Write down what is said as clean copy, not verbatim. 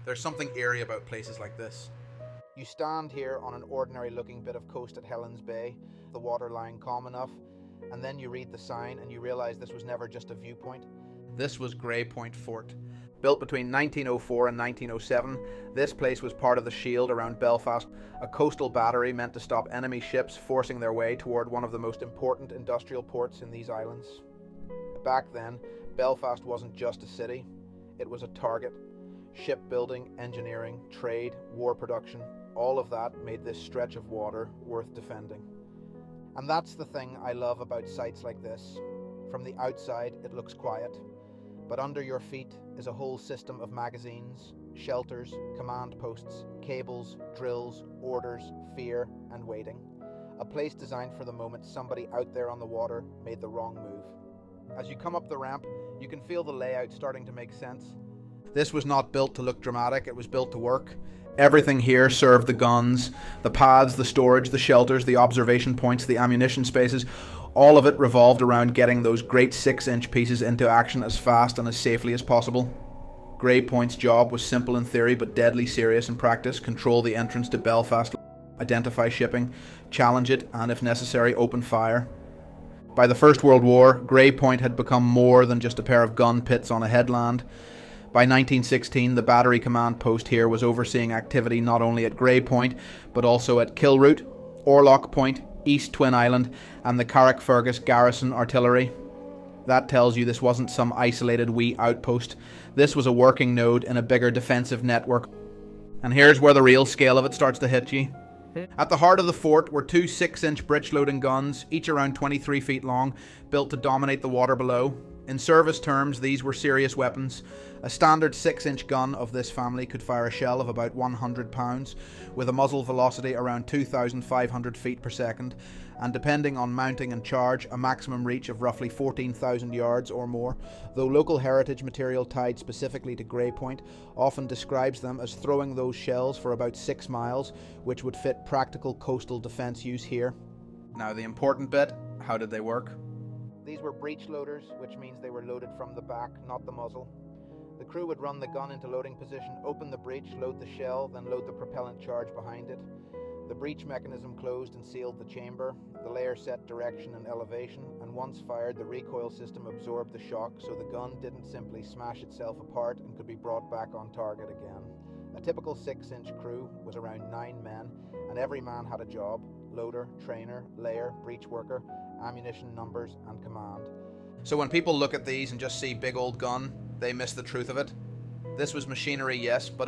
There's something eerie about places like this. You stand here on an ordinary looking bit of coast at Helen's Bay, the water lying calm enough, and then you read the sign and you realise this was never just a viewpoint. This was Grey Point Fort. Built between 1904 and 1907, this place was part of the shield around Belfast, a coastal battery meant to stop enemy ships forcing their way toward one of the most important industrial ports in these islands. Back then, Belfast wasn't just a city, it was a target. Shipbuilding, engineering, trade, war production, all of that made this stretch of water worth defending. And that's the thing I love about sites like this. From the outside, it looks quiet, but under your feet is a whole system of magazines, shelters, command posts, cables, drills, orders, fear, and waiting. A place designed for the moment somebody out there on the water made the wrong move. As you come up the ramp, you can feel the layout starting to make sense. This was not built to look dramatic, it was built to work. Everything here served the guns, the paths, the storage, the shelters, the observation points, the ammunition spaces. All of it revolved around getting those great 6-inch pieces into action as fast and as safely as possible. Grey Point's job was simple in theory but deadly serious in practice. Control the entrance to Belfast, identify shipping, challenge it, and if necessary, open fire. By the First World War, Grey Point had become more than just a pair of gun pits on a headland. By 1916, the battery command post here was overseeing activity not only at Grey Point, but also at Kilroot, Orlock Point, East Twin Island, and the Carrickfergus Garrison Artillery. That tells you this wasn't some isolated wee outpost. This was a working node in a bigger defensive network. And here's where the real scale of it starts to hit you. At the heart of the fort were two 6-inch breech-loading guns, each around 23 feet long, built to dominate the water below. In service terms, these were serious weapons. A standard 6-inch gun of this family could fire a shell of about 100 pounds, with a muzzle velocity around 2,500 feet per second, and depending on mounting and charge, a maximum reach of roughly 14,000 yards or more, though local heritage material tied specifically to Grey Point often describes them as throwing those shells for about 6 miles, which would fit practical coastal defence use here. Now the important bit, how did they work? These were breech loaders, which means they were loaded from the back, not the muzzle. The crew would run the gun into loading position, open the breech, load the shell, then load the propellant charge behind it. The breech mechanism closed and sealed the chamber. The layer set direction and elevation, and once fired, the recoil system absorbed the shock, so the gun didn't simply smash itself apart and could be brought back on target again. A typical 6-inch crew was around 9 men, and every man had a job: loader, trainer, layer, breech worker, ammunition numbers, and command. So when people look at these and just see big old gun, they miss the truth of it. This was machinery, yes, but it